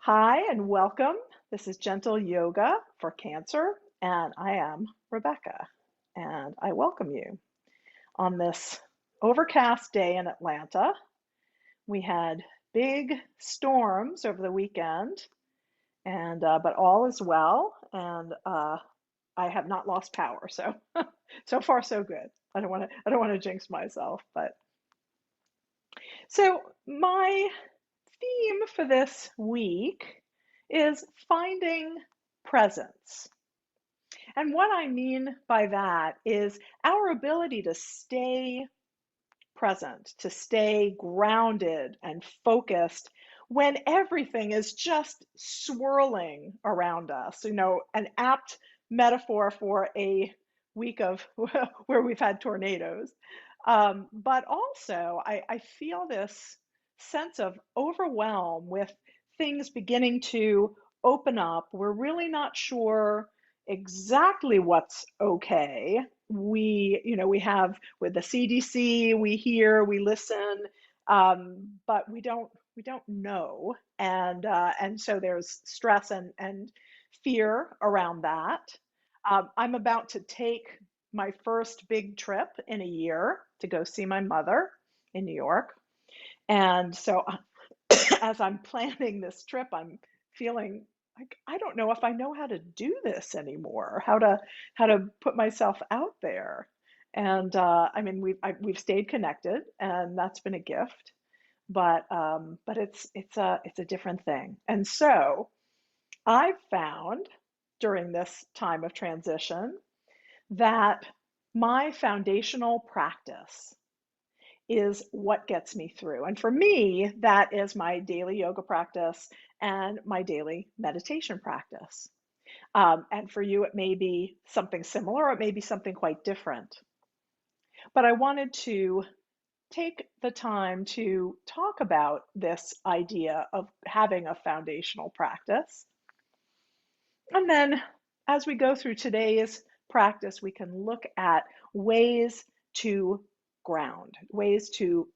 Hi and welcome. This is Gentle Yoga for Cancer, and I am Rebecca, and I welcome you on this overcast day in Atlanta. We had big storms over the weekend, and but all is well, and I have not lost power, so so far so good. I don't want to jinx myself, but so my theme for this week is finding presence. And what I mean by that is our ability to stay present, to stay grounded and focused when everything is just swirling around us. An apt metaphor for a week of where we've had tornadoes. But also, I feel this sense of overwhelm with things beginning to open up. We're really not sure exactly what's okay. We have with the CDC, we hear, we listen, but we don't know, and so there's stress and fear around that. I'm about to take my first big trip in a year to go see my mother in New York, and so as I'm planning this trip, I'm feeling like I don't know if I know how to do this anymore, how to put myself out there. And I mean, we've stayed connected, and that's been a gift. But it's a different thing. And so I've found during this time of transition that my foundational practice is what gets me through. And for me, that is my daily yoga practice and my daily meditation practice. And for you, it may be something similar, or it may be something quite different. But I wanted to take the time to talk about this idea of having a foundational practice. And then as we go through today's practice, we can look at ways to ground, ways to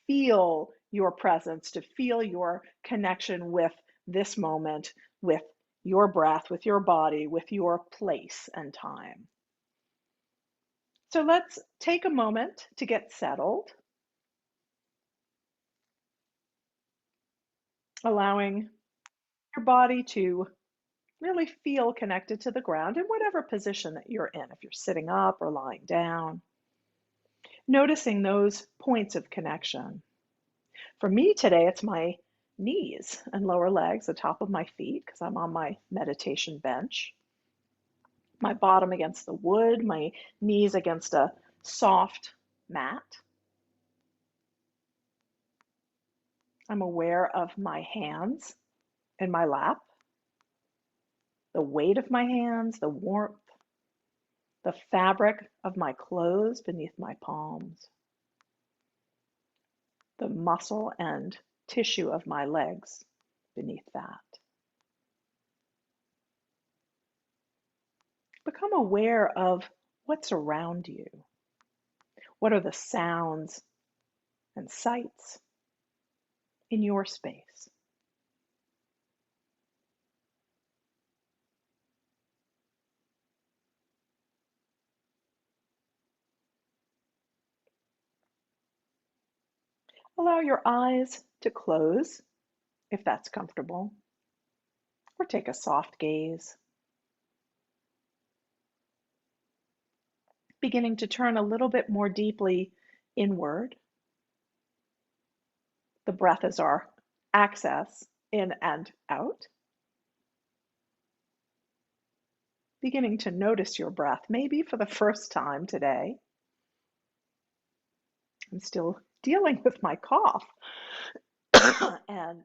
feel your presence, to feel your connection with this moment, with your breath, with your body, with your place and time. So let's take a moment to get settled, allowing your body to really feel connected to the ground in whatever position that you're in, if you're sitting up or lying down. Noticing those points of connection. For me today, it's my knees and lower legs, the top of my feet, because I'm on my meditation bench. My bottom against the wood, my knees against a soft mat. I'm aware of my hands in my lap, the weight of my hands, the warmth, the fabric of my clothes beneath my palms, the muscle and tissue of my legs beneath that. Become aware of what's around you. What are the sounds and sights in your space? Allow your eyes to close if that's comfortable, or take a soft gaze, beginning to turn a little bit more deeply inward. The breath is our access in and out. Beginning to notice your breath, maybe for the first time today. I'm still dealing with my cough, and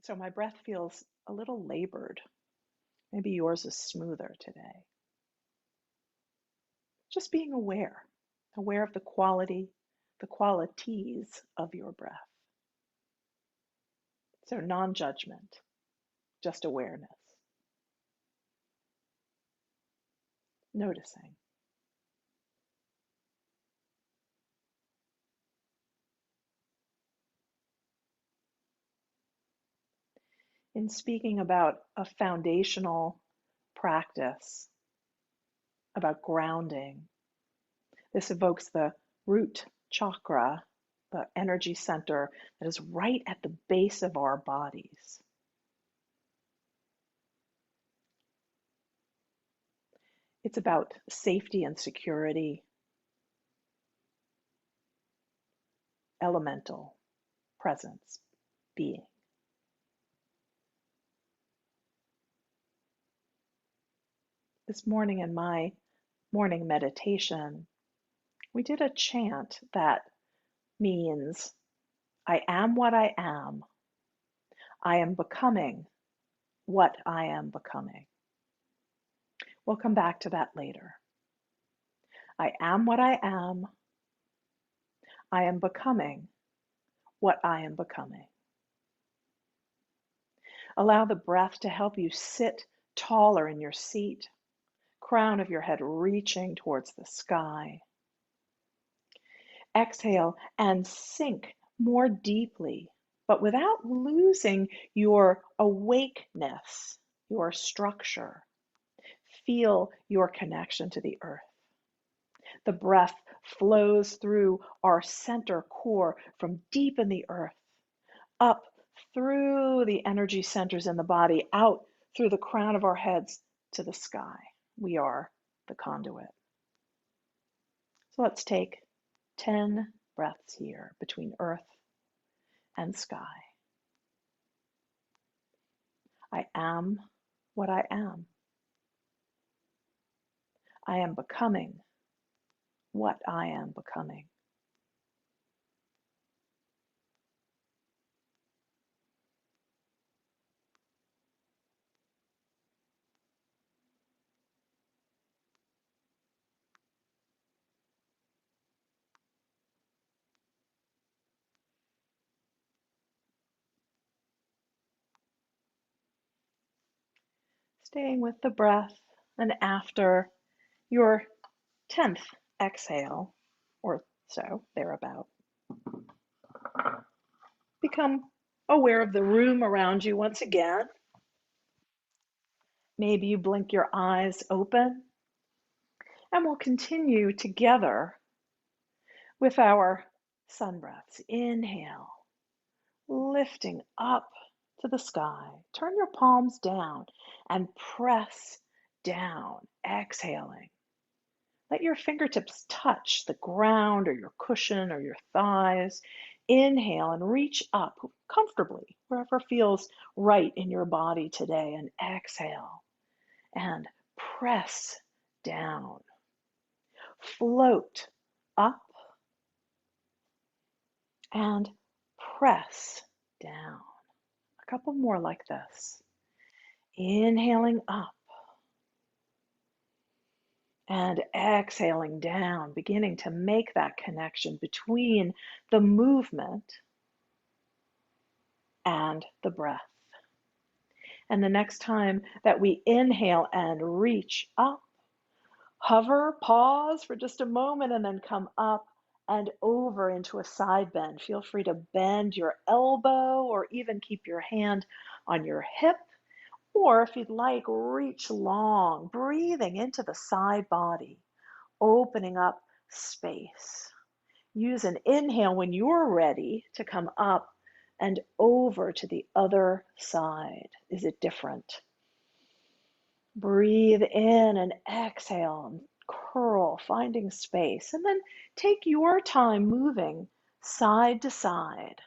so my breath feels a little labored. Maybe yours is smoother today. Just being aware of the quality, the qualities of your breath. So non-judgment, just awareness. Noticing. in speaking about a foundational practice, about grounding. This evokes the root chakra, the energy center that is right at the base of our bodies. It's about safety and security, elemental presence, being. This morning in my morning meditation, we did a chant that means, I am what I am. I am becoming what I am becoming. We'll come back to that later. I am what I am. I am becoming what I am becoming. Allow the breath to help you sit taller in your seat, crown of your head reaching towards the sky. Exhale and sink more deeply, but without losing your awakeness, your structure. Feel your connection to the earth. The breath flows through our center core from deep in the earth, up through the energy centers in the body, out through the crown of our heads to the sky. We are the conduit. So let's take 10 breaths here between earth and sky. I am what I am. I am becoming what I am becoming. Staying with the breath, and after your 10th exhale, or so, thereabout, become aware of the room around you once again. Maybe you blink your eyes open, and we'll continue together with our sun breaths. Inhale, lifting up to the sky. Turn your palms down and press down, exhaling. Let your fingertips touch the ground or your cushion or your thighs. Inhale and reach up comfortably, wherever feels right in your body today. And exhale and press down. Float up and press down. A couple more like this. Inhaling up and exhaling down, beginning to make that connection between the movement and the breath. And the next time that we inhale and reach up, hover, pause for just a moment, and then come up and over into a side bend. Feel free to bend your elbow or even keep your hand on your hip. Or if you'd like, reach long, breathing into the side body, opening up space. Use an inhale when you're ready to come up and over to the other side. Is it different? Breathe in and exhale and curl, finding space. And then take your time moving side to side,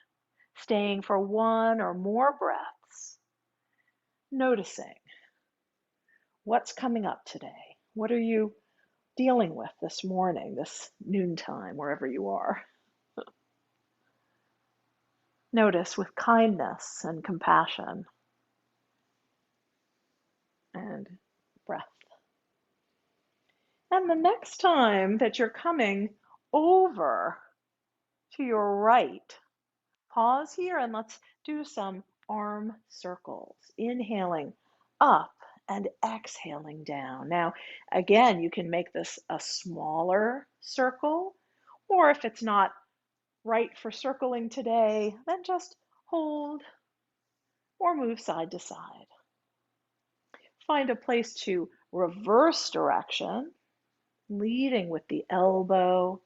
staying for one or more breaths, noticing what's coming up today. What are you dealing with this morning, this noontime, wherever you are? Notice with kindness and compassion and breath. And the next time that you're coming over to your right, pause here and let's do some arm circles. Inhaling up and exhaling down. Now, again, you can make this a smaller circle, or if it's not right for circling today, then just hold or move side to side. Find a place to reverse direction, leading with the elbow.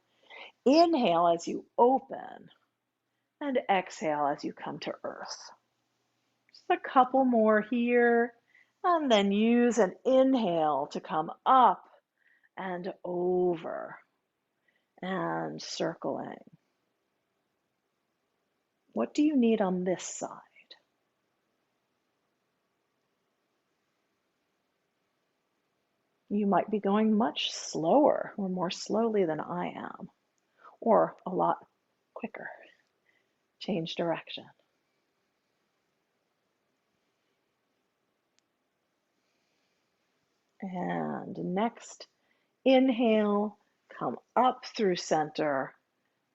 Inhale as you open and exhale as you come to earth. Just a couple more here, and then use an inhale to come up and over and circling. What do you need on this side? You might be going much slower or more slowly than I am, or a lot quicker. Change direction. And next, inhale, come up through center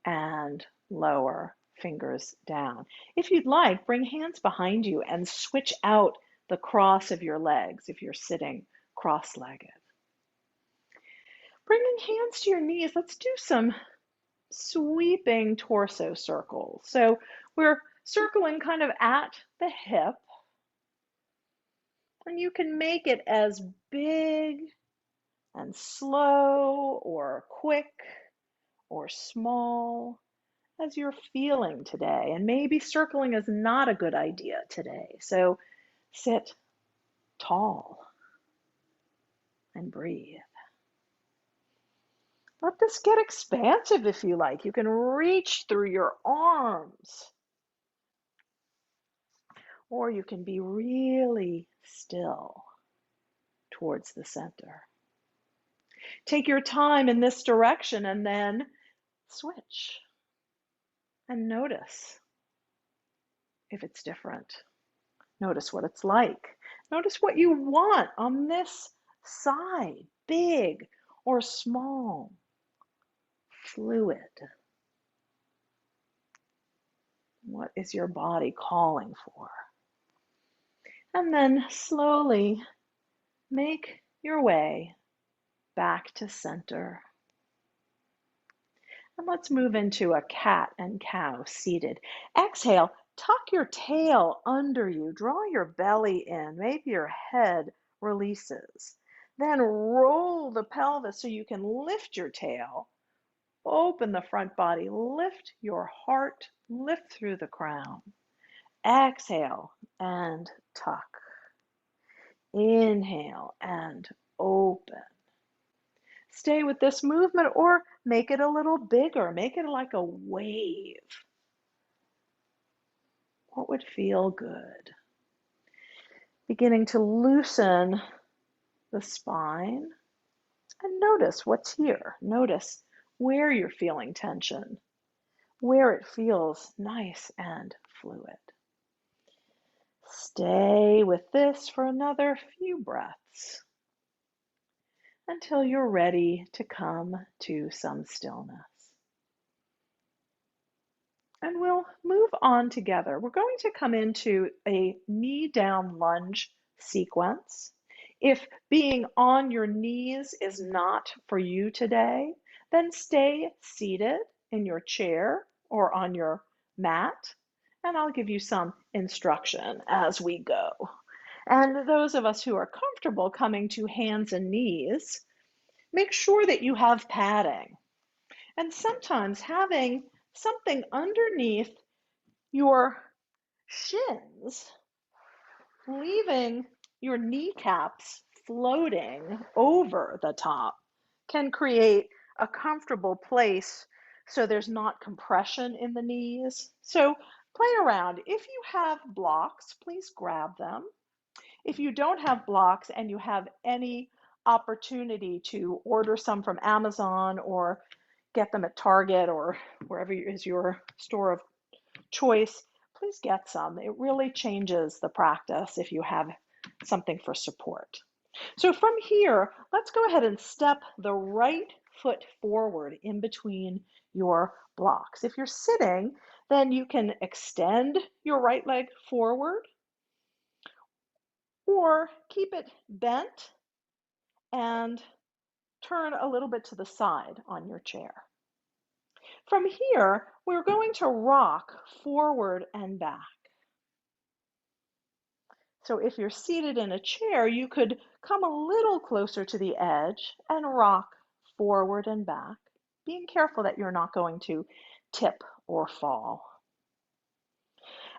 and lower, fingers down. If you'd like, bring hands behind you and switch out the cross of your legs if you're sitting cross-legged. Bringing hands to your knees, let's do some sweeping torso circles. So we're circling kind of at the hip, and you can make it as big and slow or quick or small as you're feeling today. And maybe circling is not a good idea today. So sit tall and breathe. Let this get expansive if you like. You can reach through your arms, or you can be really still towards the center. Take your time in this direction and then switch and notice if it's different. Notice what it's like. Notice what you want on this side, big or small, fluid. What is your body calling for? And then slowly make your way back to center. And let's move into a cat and cow seated. Exhale, tuck your tail under you, draw your belly in, maybe your head releases. Then roll the pelvis so you can lift your tail, open the front body, lift your heart, lift through the crown. Exhale and tuck. Inhale and open. Stay with this movement or make it a little bigger. Make it like a wave. What would feel good? Beginning to loosen the spine and notice what's here. Notice where you're feeling tension, where it feels nice and fluid. Stay with this for another few breaths until you're ready to come to some stillness. And we'll move on together. We're going to come into a knee down lunge sequence. If being on your knees is not for you today, then stay seated in your chair or on your mat, and I'll give you some instruction as we go. And those of us who are comfortable coming to hands and knees, make sure that you have padding. And sometimes having something underneath your shins, leaving your kneecaps floating over the top, can create a comfortable place so there's not compression in the knees. So play around. If you have blocks, please grab them. If you don't have blocks and you have any opportunity to order some from Amazon or get them at Target or wherever is your store of choice, please get some. It really changes the practice if you have something for support. So from here, let's go ahead and step the right foot forward in between your blocks. If you're sitting, then you can extend your right leg forward or keep it bent and turn a little bit to the side on your chair. From here, we're going to rock forward and back. So if you're seated in a chair, you could come a little closer to the edge and rock forward and back, being careful that you're not going to tip or fall.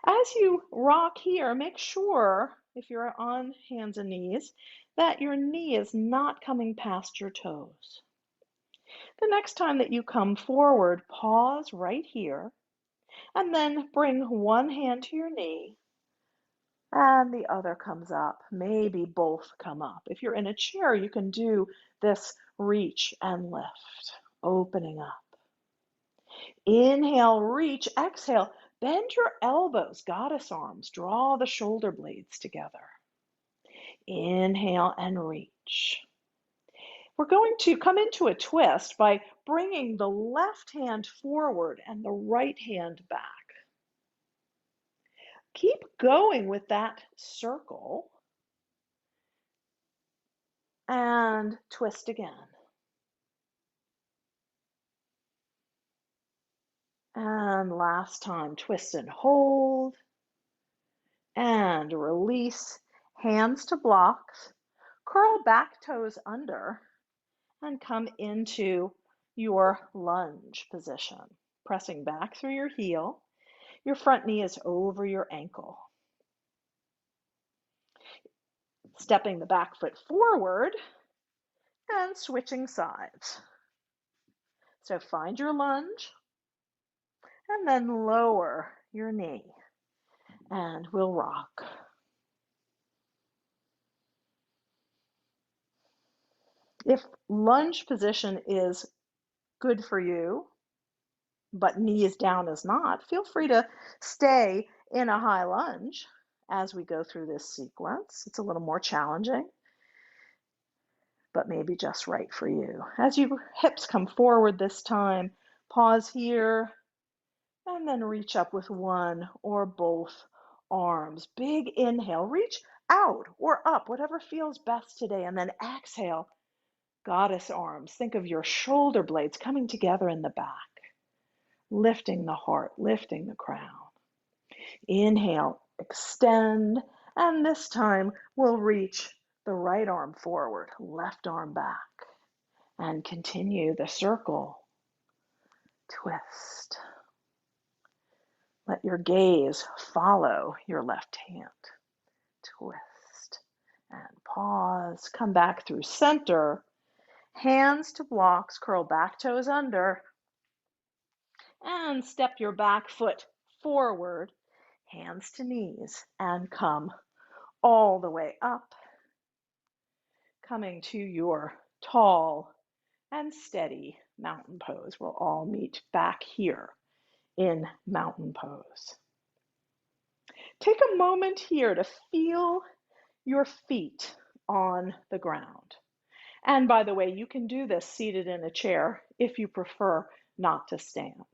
As you rock here, make sure, if you're on hands and knees, that your knee is not coming past your toes. The next time that you come forward, pause right here, and then bring one hand to your knee and the other comes up. Maybe both come up. If you're in a chair, you can do this reach and lift, opening up. Inhale, reach, exhale, bend your elbows, goddess arms, draw the shoulder blades together. Inhale and reach. We're going to come into a twist by bringing the left hand forward and the right hand back. Keep going with that circle and twist again. And last time, twist and hold and release, hands to blocks, curl back toes under and come into your lunge position. Pressing back through your heel, your front knee is over your ankle. Stepping the back foot forward and switching sides. So find your lunge and then lower your knee and we'll rock. If lunge position is good for you, but knees down is not, feel free to stay in a high lunge as we go through this sequence. It's a little more challenging, but maybe just right for you. As your hips come forward this time, pause here and then reach up with one or both arms. Big inhale, reach out or up, whatever feels best today, and then exhale, goddess arms. Think of your shoulder blades coming together in the back, lifting the heart, lifting the crown. Inhale, extend, and this time we'll reach the right arm forward, left arm back, and continue the circle. Twist. Let your gaze follow your left hand. Twist and pause. Come back through center. Hands to blocks, curl back toes under, and step your back foot forward, hands to knees, and come all the way up, coming to your tall and steady mountain pose. We'll all meet back here in mountain pose. Take a moment here to feel your feet on the ground. And by the way, you can do this seated in a chair if you prefer not to stand.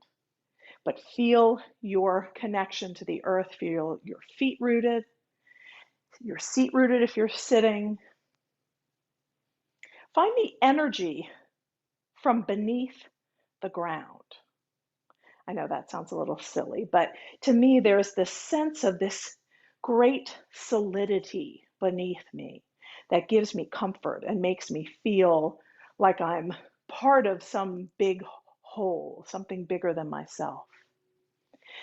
But feel your connection to the earth, feel your feet rooted, your seat rooted if you're sitting. Find the energy from beneath the ground. I know that sounds a little silly, but to me, there's this sense of this great solidity beneath me that gives me comfort and makes me feel like I'm part of some big whole, something bigger than myself.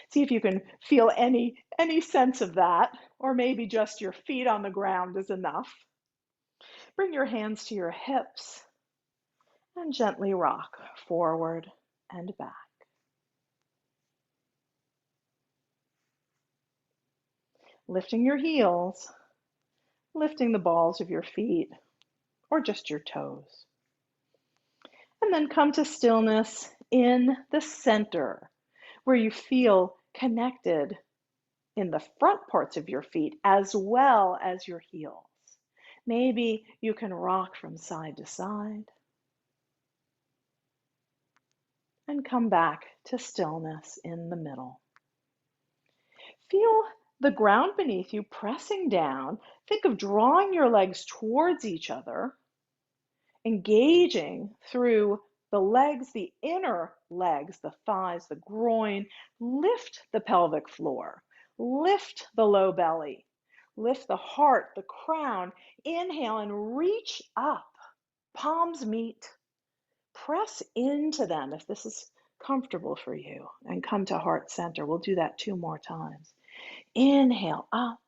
See if you can feel any sense of that, or maybe just your feet on the ground is enough. Bring your hands to your hips and gently rock forward and back. Lifting your heels, lifting the balls of your feet, or just your toes. And then come to stillness in the center, where you feel connected in the front parts of your feet as well as your heels. Maybe you can rock from side to side and come back to stillness in the middle. Feel the ground beneath you pressing down. Think of drawing your legs towards each other, engaging through the legs, the inner legs, the thighs, the groin. Lift the pelvic floor. Lift the low belly. Lift the heart, the crown. Inhale and reach up. Palms meet. Press into them if this is comfortable for you, and come to heart center. We'll do that 2 more times. Inhale up.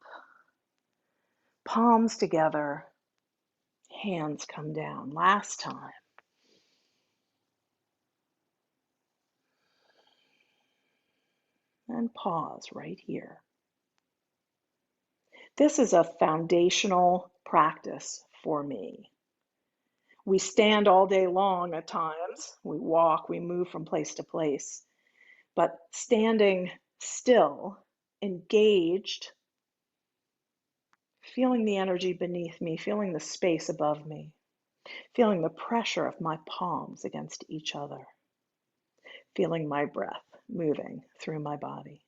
Palms together. Hands come down. Last time. And pause right here. This is a foundational practice for me. We stand all day long at times. We walk, we move from place to place. But standing still, engaged, feeling the energy beneath me, feeling the space above me, feeling the pressure of my palms against each other, feeling my breath moving through my body.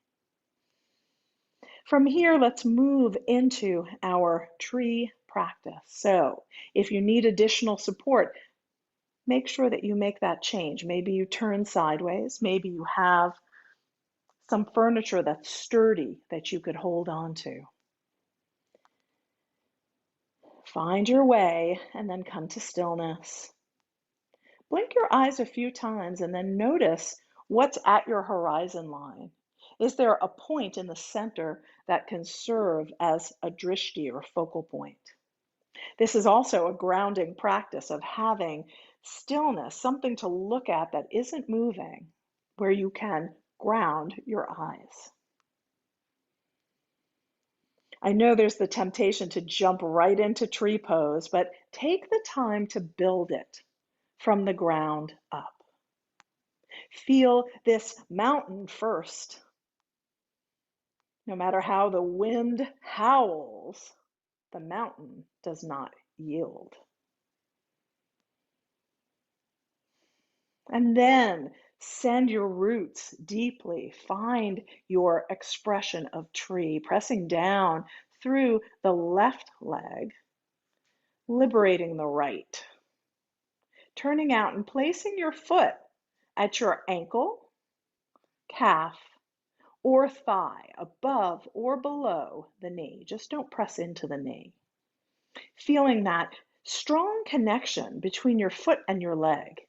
From here, let's move into our tree practice. So if you need additional support, make sure that you make that change. Maybe you turn sideways. Maybe you have some furniture that's sturdy that you could hold on to. Find your way and then come to stillness. Blink your eyes a few times and then notice what's at your horizon line. Is there a point in the center that can serve as a drishti or focal point? This is also a grounding practice of having stillness, something to look at that isn't moving, where you can ground your eyes. I know there's the temptation to jump right into tree pose, but take the time to build it from the ground up. Feel this mountain first. No matter how the wind howls, the mountain does not yield. And then send your roots deeply. Find your expression of tree, pressing down through the left leg, liberating the right. Turning out and placing your foot at your ankle, calf, or thigh, above or below the knee. Just don't press into the knee. Feeling that strong connection between your foot and your leg.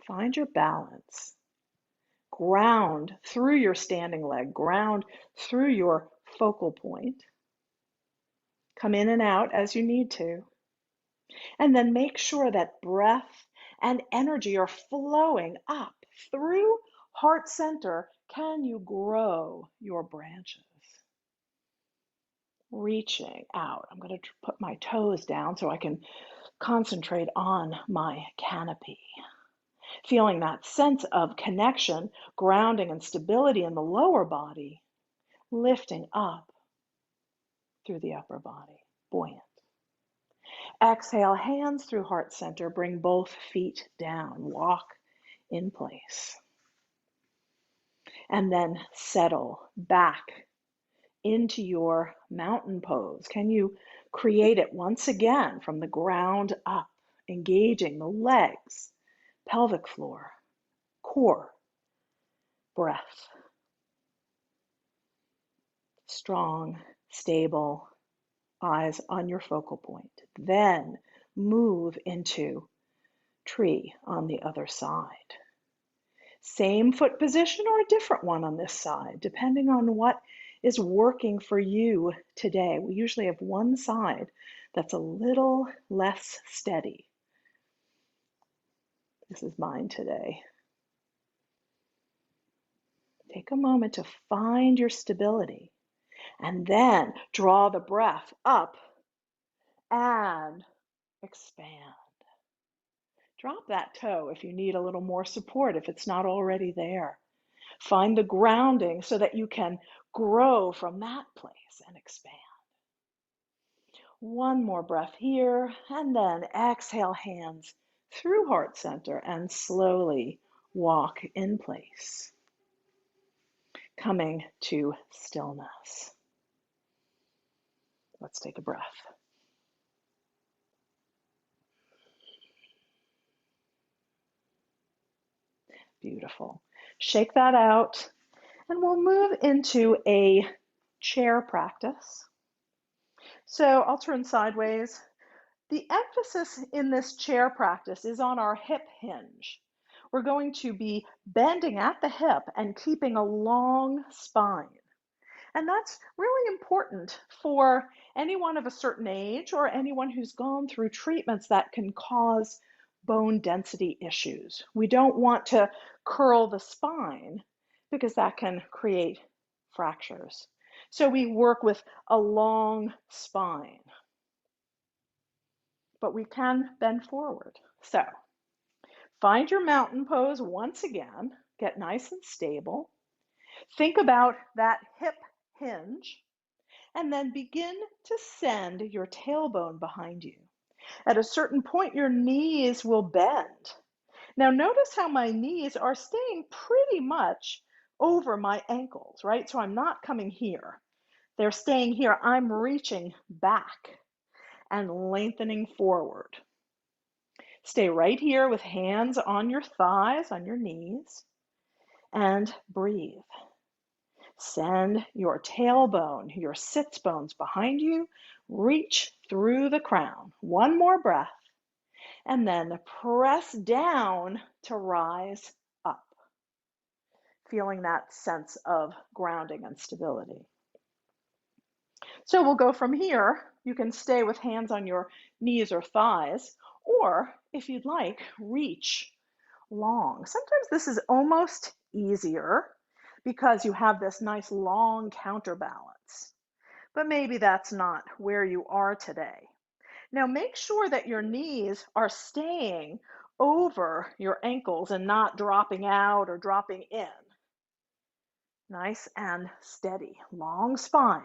Find your balance. Ground through your standing leg, ground through your focal point. Come in and out as you need to. And then make sure that breath and energy are flowing up through heart center. Can you grow your branches? Reaching out. I'm going to put my toes down so I can concentrate on my canopy. Feeling that sense of connection, grounding, and stability in the lower body, lifting up through the upper body, buoyant. Exhale, hands through heart center, bring both feet down, walk in place. And then settle back into your mountain pose. Can you create it once again from the ground up, engaging the legs, pelvic floor, core, breath. Strong, stable, eyes on your focal point. Then move into tree on the other side. Same foot position or a different one on this side, depending on what is working for you today. We usually have one side that's a little less steady. This is mine today. Take a moment to find your stability and then draw the breath up and expand. Drop that toe if you need a little more support, if it's not already there. Find the grounding so that you can grow from that place and expand. One more breath here, and then exhale, hands through heart center and slowly walk in place. Coming to stillness. Let's take a breath. Beautiful. Shake that out And we'll move into a chair practice. So I'll turn sideways. The emphasis in this chair practice is on our hip hinge. We're going to be bending at the hip and keeping a long spine. And that's really important for anyone of a certain age or anyone who's gone through treatments that can cause bone density issues. We don't want to curl the spine because that can create fractures. So we work with a long spine, but we can bend forward. So find your mountain pose once again, get nice and stable. Think about that hip hinge, and then begin to send your tailbone behind you. At a certain point, your knees will bend. Now notice how my knees are staying pretty much over my ankles, right? So I'm not coming here. They're staying here. I'm reaching back and lengthening forward. Stay right here with hands on your thighs, on your knees, and breathe. Send your tailbone, your sits bones behind you, reach through the crown. One more breath, and then press down to rise up, feeling that sense of grounding and stability. So we'll go from here. You can stay with hands on your knees or thighs, or if you'd like, reach long. Sometimes this is almost easier because you have this nice long counterbalance, but maybe that's not where you are today. Now make sure that your knees are staying over your ankles and not dropping out or dropping in. Nice and steady, long spine.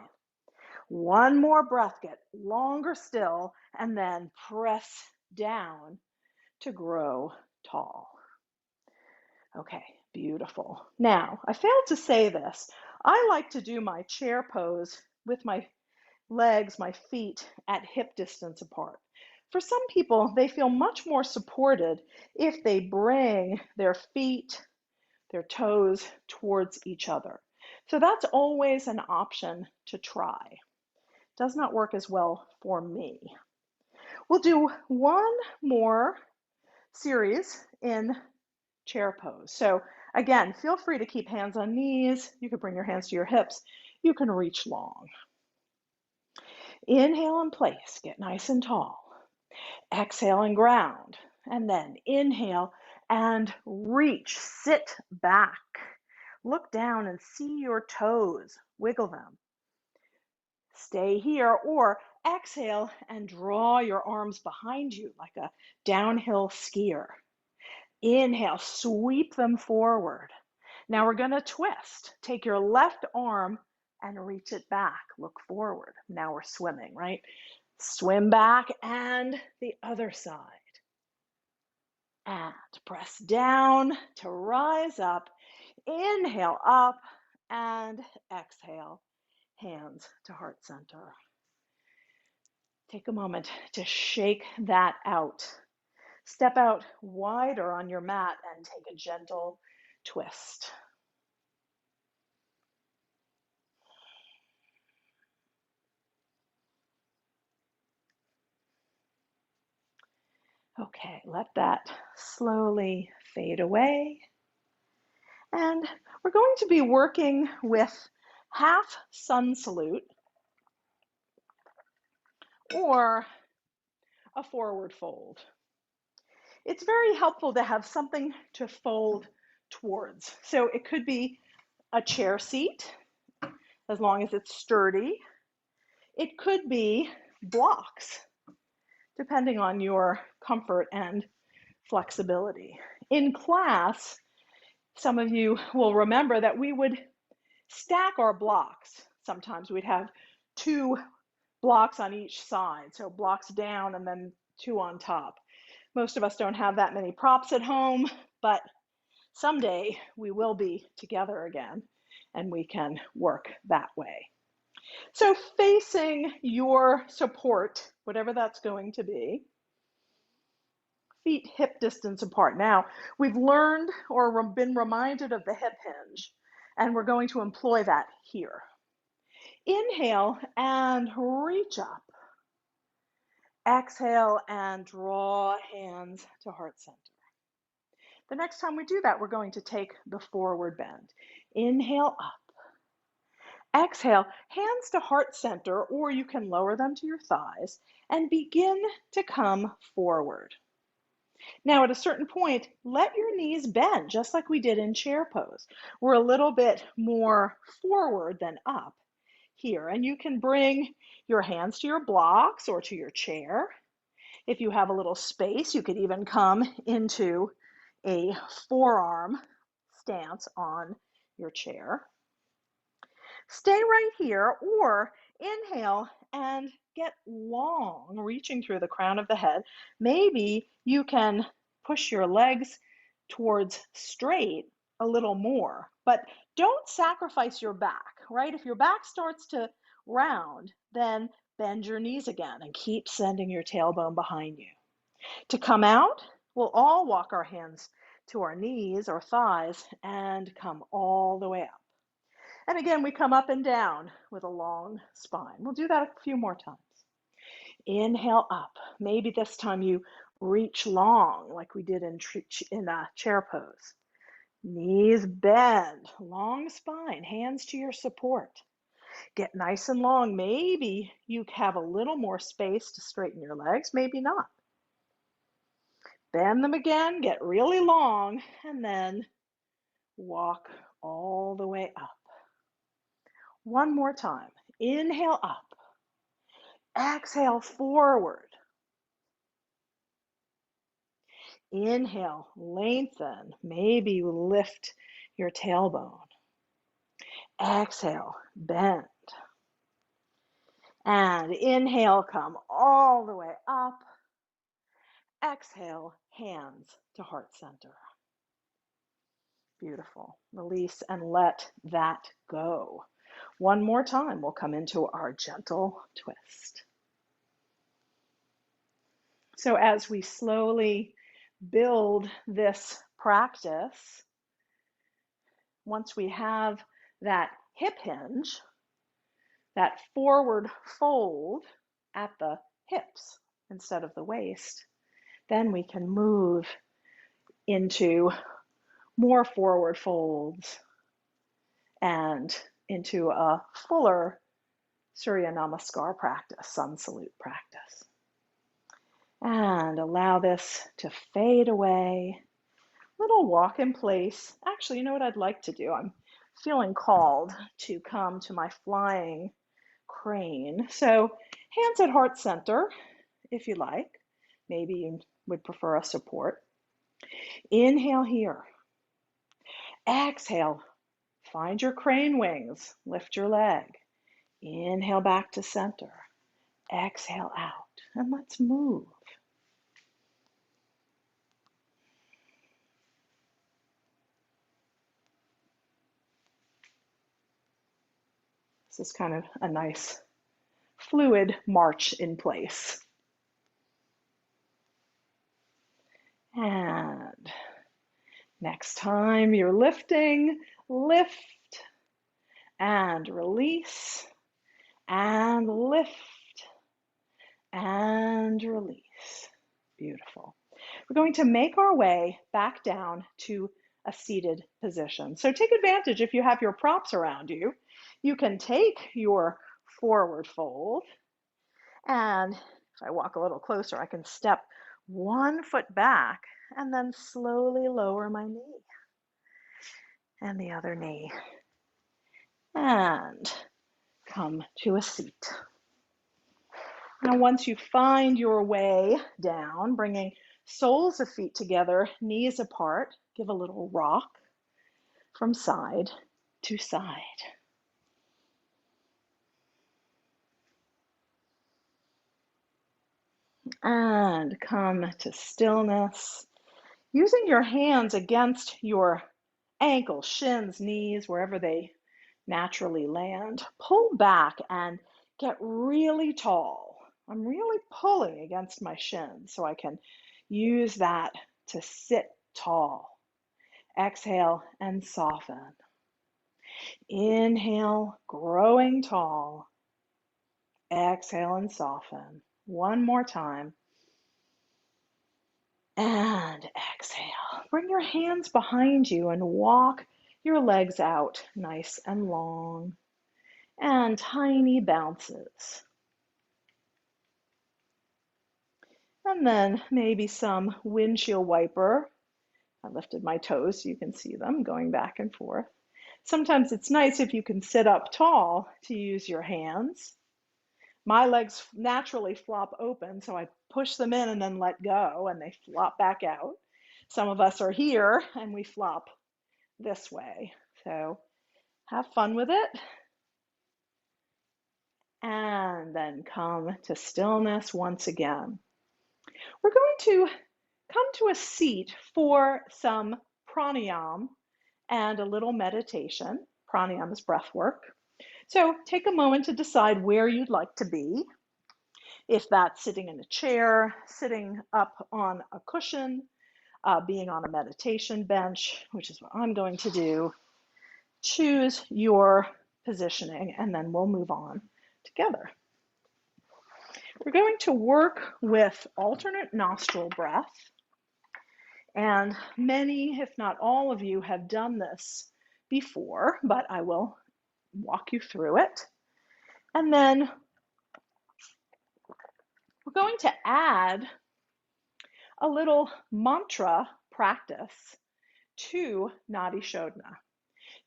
One more breath, get longer still, and then press down to grow tall. Okay, beautiful. Now, I failed to say this. I like to do my chair pose with my legs, my feet at hip distance apart. For some people, they feel much more supported if they bring their feet, their toes towards each other. So that's always an option to try. Does not work as well for me. We'll do one more series in chair pose. So again, feel free to keep hands on knees. You can bring your hands to your hips. You can reach long. Inhale in place, get nice and tall. Exhale and ground. And then inhale and reach, sit back. Look down and see your toes, wiggle them. Stay here, or exhale and draw your arms behind you like a downhill skier. Inhale, sweep them forward. Now we're going to twist. Take your left arm and reach it back. Look forward. Now we're swimming, right? Swim back and the other side. And press down to rise up. Inhale up and exhale. Hands to heart center. Take a moment to shake that out. Step out wider on your mat and take a gentle twist. Okay, let that slowly fade away. And we're going to be working with half sun salute or a forward fold. It's very helpful to have something to fold towards. So it could be a chair seat, as long as it's sturdy. It could be blocks, depending on your comfort and flexibility. In class, some of you will remember that we would stack our blocks. Sometimes we'd have 2 blocks on each side, so blocks down and then 2 on top. Most of us don't have that many props at home, but someday we will be together again and we can work that way. So facing your support, whatever that's going to be, feet hip distance apart. Now, we've learned or been reminded of the hip hinge, And we're going to employ that here. Inhale and reach up. Exhale and draw hands to heart center. The next time we do that, we're going to take the forward bend. Inhale up. Exhale, hands to heart center, or you can lower them to your thighs and begin to come forward. Now, at a certain point, let your knees bend, just like we did in chair pose. We're a little bit more forward than up here, and you can bring your hands to your blocks or to your chair. If you have a little space, you could even come into a forearm stance on your chair. Stay right here or inhale and get long, reaching through the crown of the head. Maybe you can push your legs towards straight a little more, but don't sacrifice your back, right? If your back starts to round, then bend your knees again and keep sending your tailbone behind you. To come out, we'll all walk our hands to our knees or thighs and come all the way up. And again, we come up and down with a long spine. We'll do that a few more times. Inhale up. Maybe this time you reach long like we did in chair pose. Knees bend, long spine, hands to your support. Get nice and long. Maybe you have a little more space to straighten your legs, maybe not. Bend them again, get really long, and then walk all the way up. One more time. Inhale up. Exhale forward. Inhale, lengthen. Maybe you lift your tailbone. Exhale, bend. And inhale, come all the way up. Exhale, hands to heart center. Beautiful. Release and let that go. One more time, we'll come into our gentle twist. So as we slowly build this practice, once we have that hip hinge, that forward fold at the hips instead of the waist, then we can move into more forward folds and into a fuller Surya Namaskar practice, sun salute practice. And allow this to fade away. Little walk in place. Actually, you know what I'd like to do? I'm feeling called to come to my flying crane. So hands at heart center, if you like. Maybe you would prefer a support. Inhale here. Exhale. Find your crane wings. Lift your leg. Inhale back to center. Exhale out. And let's move. This is kind of a nice fluid march in place. And next time you're lifting, lift and release and lift and release. Beautiful. We're going to make our way back down to a seated position. So take advantage if you have your props around you. You can take your forward fold, and if I walk a little closer, I can step one foot back and then slowly lower my knee and the other knee and come to a seat. Now, once you find your way down, bringing soles of feet together, knees apart, give a little rock from side to side. And come to stillness, using your hands against your ankles, shins, knees, wherever they naturally land. Pull back and get really tall. I'm really pulling against my shins so I can use that to sit tall. Exhale and soften. Inhale, growing tall. Exhale and soften. One more time. And exhale. Bring your hands behind you and walk your legs out nice and long. And tiny bounces. And then maybe some windshield wiper. I lifted my toes so you can see them going back and forth. Sometimes it's nice if you can sit up tall to use your hands. My legs naturally flop open, so I push them in and then let go, and they flop back out. Some of us are here and we flop this way. So have fun with it. And then come to stillness once again. We're going to come to a seat for some pranayama and a little meditation. Pranayama is breath work. So take a moment to decide where you'd like to be. If that's sitting in a chair, sitting up on a cushion, being on a meditation bench, which is what I'm going to do, choose your positioning and then we'll move on together. We're going to work with alternate nostril breath. And many, if not all of you, have done this before, but I will walk you through it. And then we're going to add a little mantra practice to Nadi Shodhana.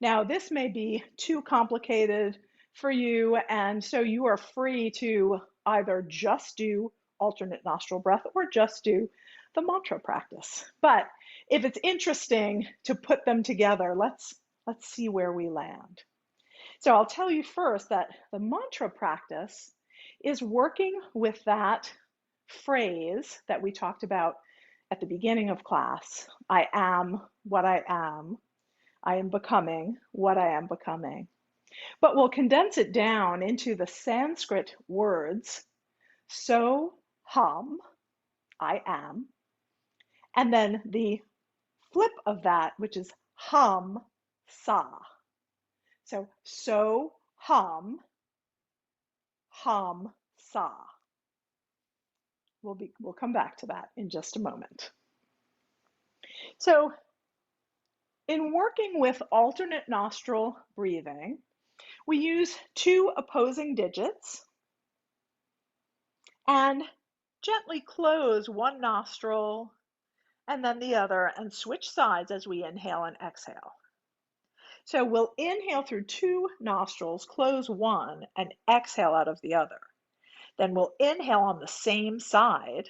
Now, this may be too complicated for you, and so you are free to either just do alternate nostril breath or just do the mantra practice. But if it's interesting to put them together, let's see where we land. So I'll tell you first that the mantra practice is working with that phrase that we talked about at the beginning of class. I am what I am. I am becoming what I am becoming. But we'll condense it down into the Sanskrit words so hum, I am, and then the flip of that, which is hum sa. So hum sa. We'll come back to that in just a moment. So in working with alternate nostril breathing, we use two opposing digits and gently close one nostril and then the other and switch sides as we inhale and exhale. So we'll inhale through two nostrils, close one, and exhale out of the other. Then we'll inhale on the same side,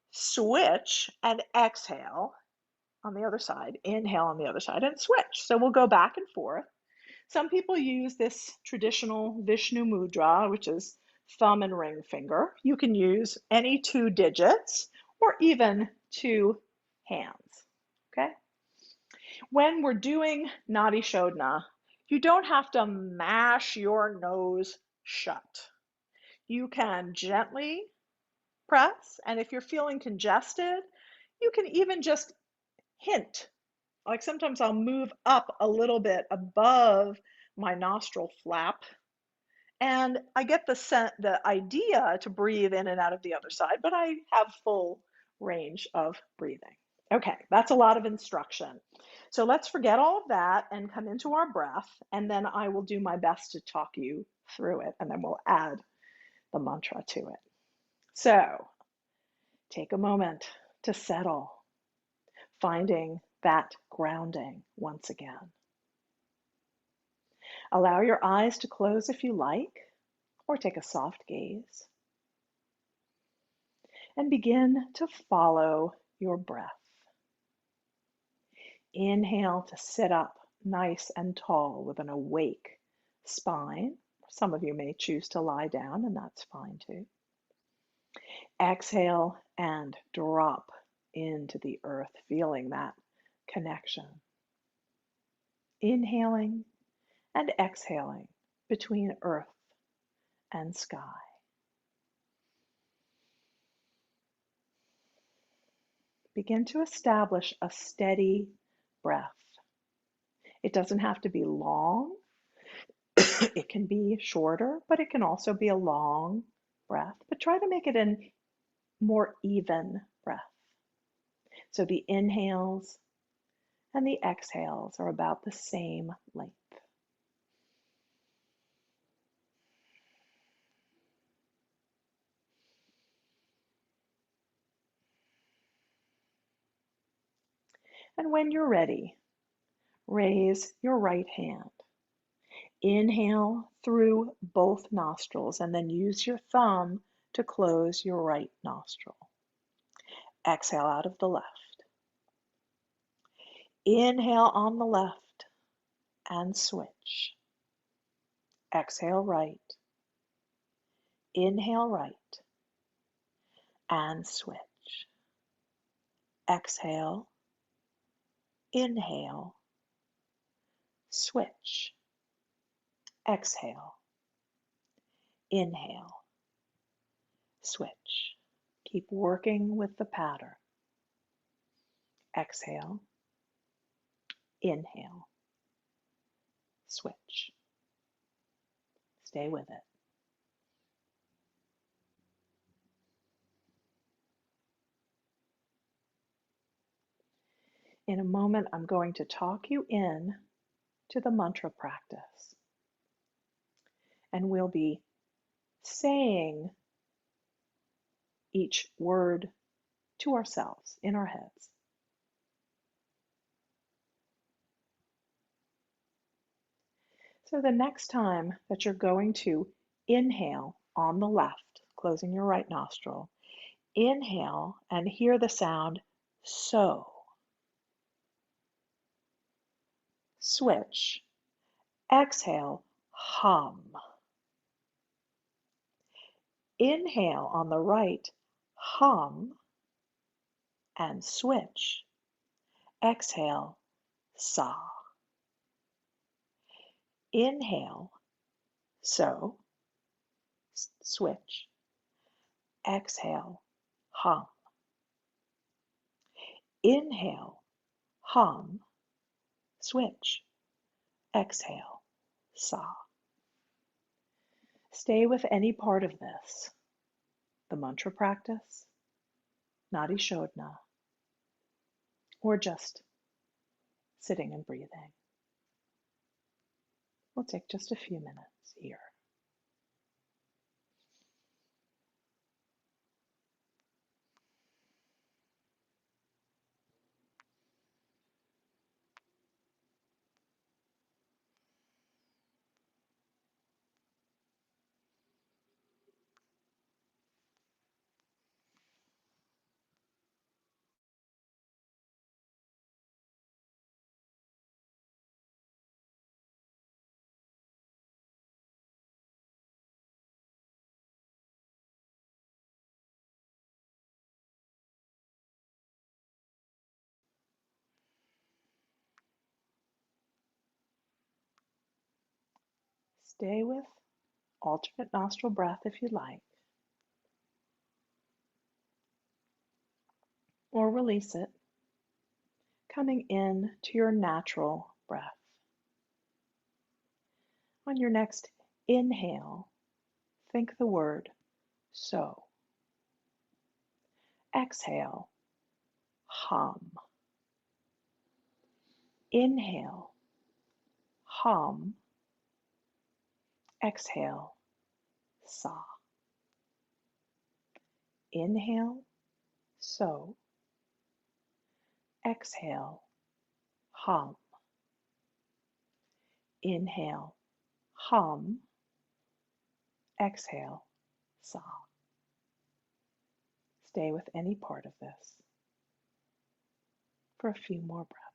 switch, and exhale on the other side. Inhale on the other side and switch. So we'll go back and forth. Some people use this traditional Vishnu mudra, which is thumb and ring finger. You can use any two digits or even two hands, okay? When we're doing Nadi Shodhana, you don't have to mash your nose shut. You can gently press, and if you're feeling congested, you can even just hint. Like sometimes I'll move up a little bit above my nostril flap, and I get the idea to breathe in and out of the other side, but I have full range of breathing. Okay, that's a lot of instruction. So let's forget all of that and come into our breath, and then I will do my best to talk you through it, and then we'll add the mantra to it. So take a moment to settle, finding that grounding once again. Allow your eyes to close if you like, or take a soft gaze. And begin to follow your breath. Inhale to sit up nice and tall with an awake spine. Some of you may choose to lie down, and that's fine too. Exhale and drop into the earth, feeling that connection. Inhaling and exhaling between earth and sky. Begin to establish a steady breath. It doesn't have to be long. It can be shorter, but it can also be a long breath. But try to make it a more even breath. So the inhales and the exhales are about the same length. And when you're ready, raise your right hand. Inhale through both nostrils and then use your thumb to close your right nostril. Exhale out of the left. Inhale on the left and switch. Exhale right. Inhale right and switch. Exhale, inhale, switch. Exhale, inhale, switch. Keep working with the pattern. Exhale, inhale, switch. Stay with it. In a moment, I'm going to talk you in to the mantra practice. And we'll be saying each word to ourselves in our heads. So the next time that you're going to inhale on the left, closing your right nostril, inhale and hear the sound so. Switch. Exhale, hum. Inhale on the right, hum, and switch. Exhale, sa. Inhale, so. Switch. Exhale, hum. Inhale, hum, switch. Exhale, sa. Stay with any part of this, the mantra practice, Nadi Shodhana, or just sitting and breathing. We'll take just a few minutes here. Stay with alternate nostril breath if you like, or release it, coming in to your natural breath. On your next inhale, think the word so. Exhale, hum. Inhale, hum. Exhale, sa. Inhale, so. Exhale, hum. Inhale, hum. Exhale, sa. Stay with any part of this for a few more breaths.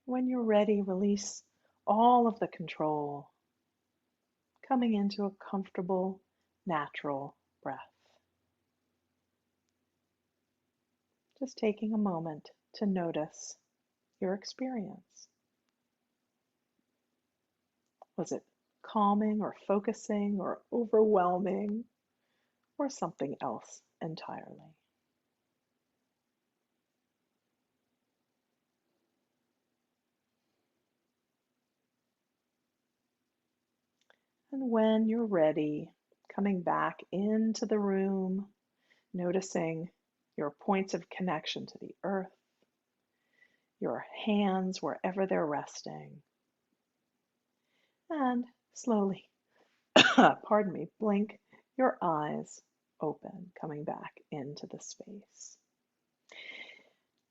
When you're ready, release all of the control coming into a comfortable, natural breath. Just taking a moment to notice your experience. Was it calming or focusing or overwhelming or something else entirely? And when you're ready, coming back into the room, noticing your points of connection to the earth, your hands wherever they're resting, and slowly, pardon me, blink your eyes open, coming back into the space.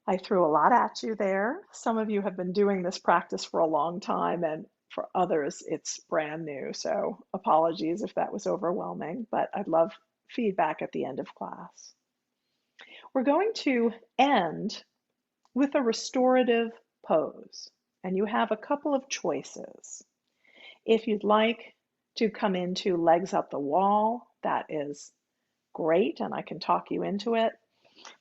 I threw a lot at you there. Some of you have been doing this practice for a long time, and for others, it's brand new. So apologies if that was overwhelming, but I'd love feedback at the end of class. We're going to end with a restorative pose, and you have a couple of choices. If you'd like to come into legs up the wall, that is great, and I can talk you into it.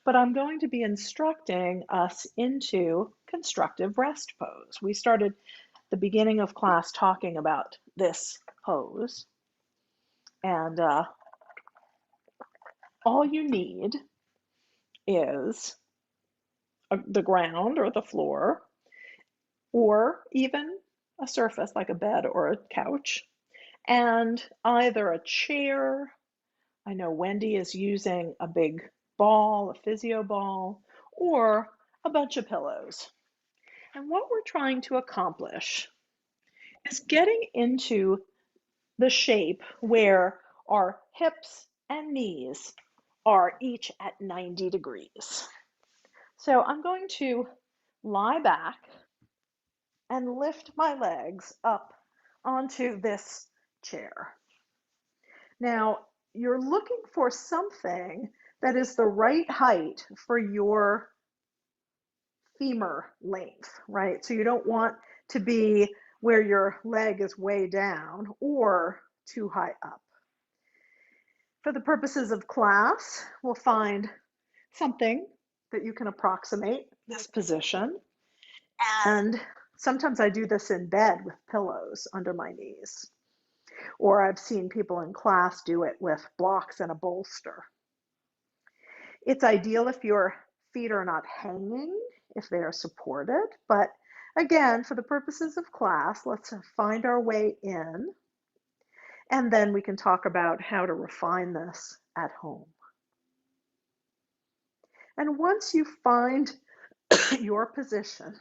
But I'm going to be instructing us into constructive rest pose. We started the beginning of class talking about this pose, and all you need is the ground or the floor, or even a surface like a bed or a couch, and either a chair. I know Wendy is using a big ball, a physio ball, or a bunch of pillows. And what we're trying to accomplish is getting into the shape where our hips and knees are each at 90 degrees. So I'm going to lie back and lift my legs up onto this chair. Now, you're looking for something that is the right height for your femur length, right? So you don't want to be where your leg is way down or too high up. For the purposes of class, we'll find something that you can approximate this position. And sometimes I do this in bed with pillows under my knees. Or I've seen people in class do it with blocks and a bolster. It's ideal if your feet are not hanging, if they are supported. But again, for the purposes of class, let's find our way in. And then we can talk about how to refine this at home. And once you find your position,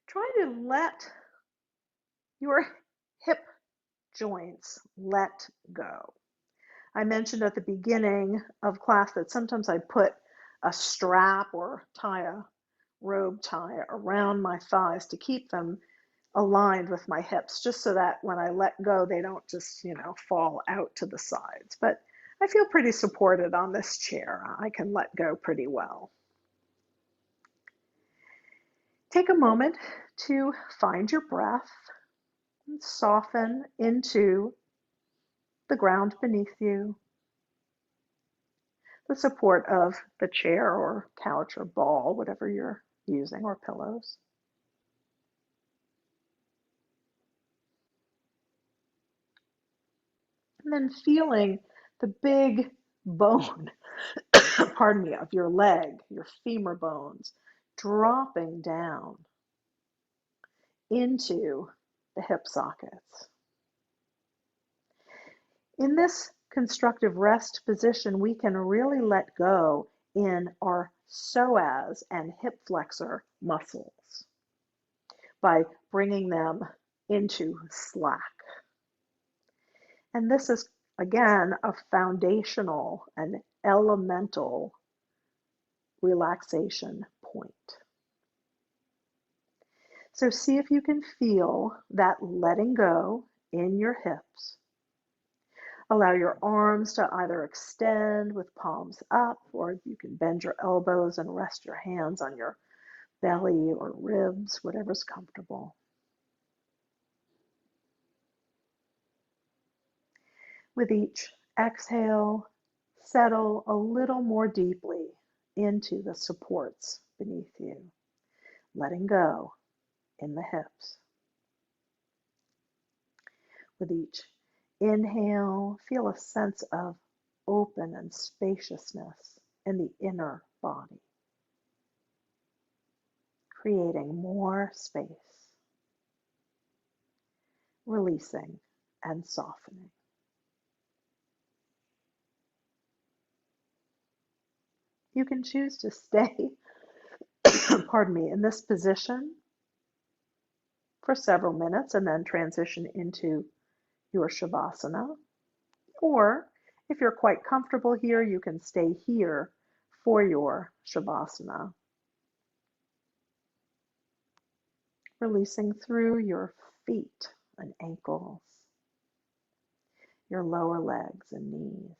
try to let your hip joints let go. I mentioned at the beginning of class that sometimes I put a strap or tie a robe tie around my thighs to keep them aligned with my hips, just so that when I let go, they don't just, fall out to the sides. But I feel pretty supported on this chair. I can let go pretty well. Take a moment to find your breath and soften into the ground beneath you, the support of the chair or couch or ball, whatever you're using, or pillows. And then feeling the big bone, pardon me, of your leg, your femur bones, dropping down into the hip sockets. In this constructive rest position, we can really let go in our psoas and hip flexor muscles by bringing them into slack. And this is, again, a foundational and elemental relaxation point. So see if you can feel that letting go in your hips. Allow your arms to either extend with palms up, or you can bend your elbows and rest your hands on your belly or ribs, whatever's comfortable. With each exhale, settle a little more deeply into the supports beneath you, letting go in the hips. With each inhale, feel a sense of open and spaciousness in the inner body, creating more space, releasing and softening. You can choose to stay, pardon me, in this position for several minutes and then transition into your Shavasana. Or if you're quite comfortable here, you can stay here for your Shavasana. Releasing through your feet and ankles, your lower legs and knees.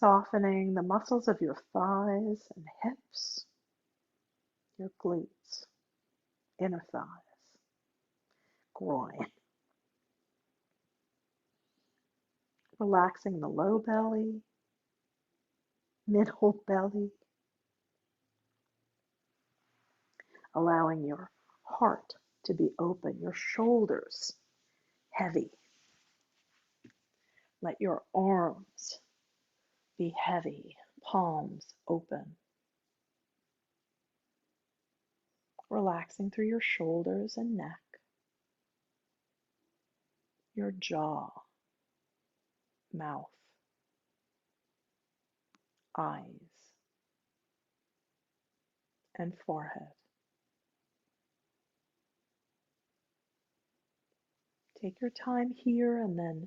Softening the muscles of your thighs and hips, your glutes, inner thighs, groin. Relaxing the low belly, middle belly, allowing your heart to be open, your shoulders heavy. Let your arms be heavy, palms open. Relaxing through your shoulders and neck, your jaw, mouth, eyes, and forehead. Take your time here and then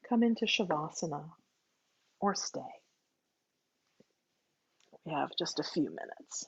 come into Shavasana or stay. We have just a few minutes.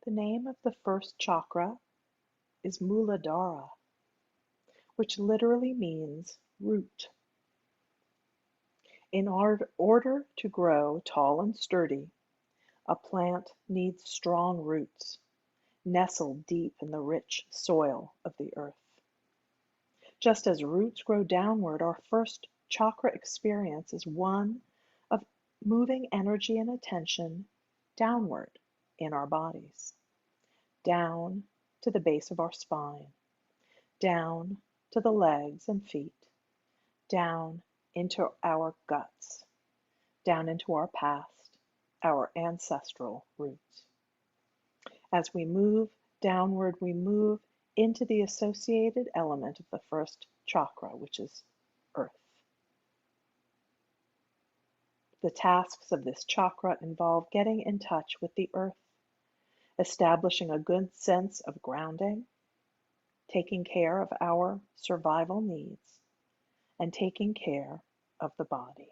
The name of the first chakra is Muladhara, which literally means root. In order to grow tall and sturdy, a plant needs strong roots, nestled deep in the rich soil of the earth. Just as roots grow downward, our first chakra experience is one of moving energy and attention downward in our bodies, down to the base of our spine, down to the legs and feet, down into our guts, down into our past, our ancestral roots. As we move downward, we move into the associated element of the first chakra, which is earth. The tasks of this chakra involve getting in touch with the earth, establishing a good sense of grounding, taking care of our survival needs, and taking care of the body.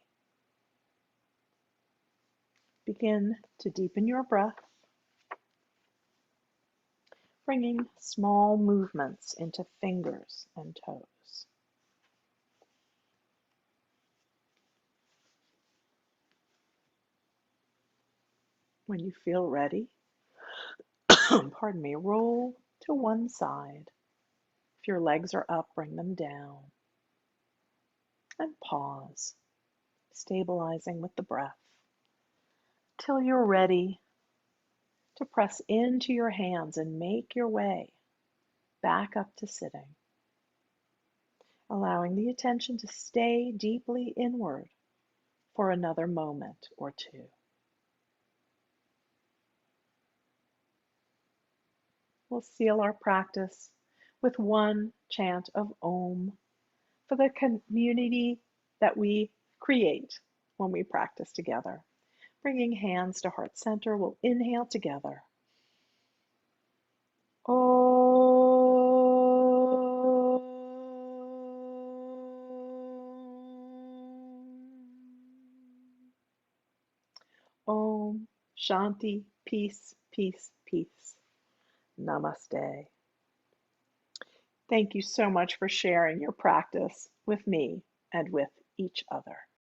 Begin to deepen your breath, bringing small movements into fingers and toes. When you feel ready, pardon me, roll to one side. If your legs are up, bring them down. And pause, stabilizing with the breath, till you're ready to press into your hands and make your way back up to sitting, allowing the attention to stay deeply inward for another moment or two. We'll seal our practice with one chant of Om for the community that we create when we practice together. Bringing hands to heart center, we'll inhale together. Om. Om. Shanti. Peace, peace, peace. Namaste. Thank you so much for sharing your practice with me and with each other.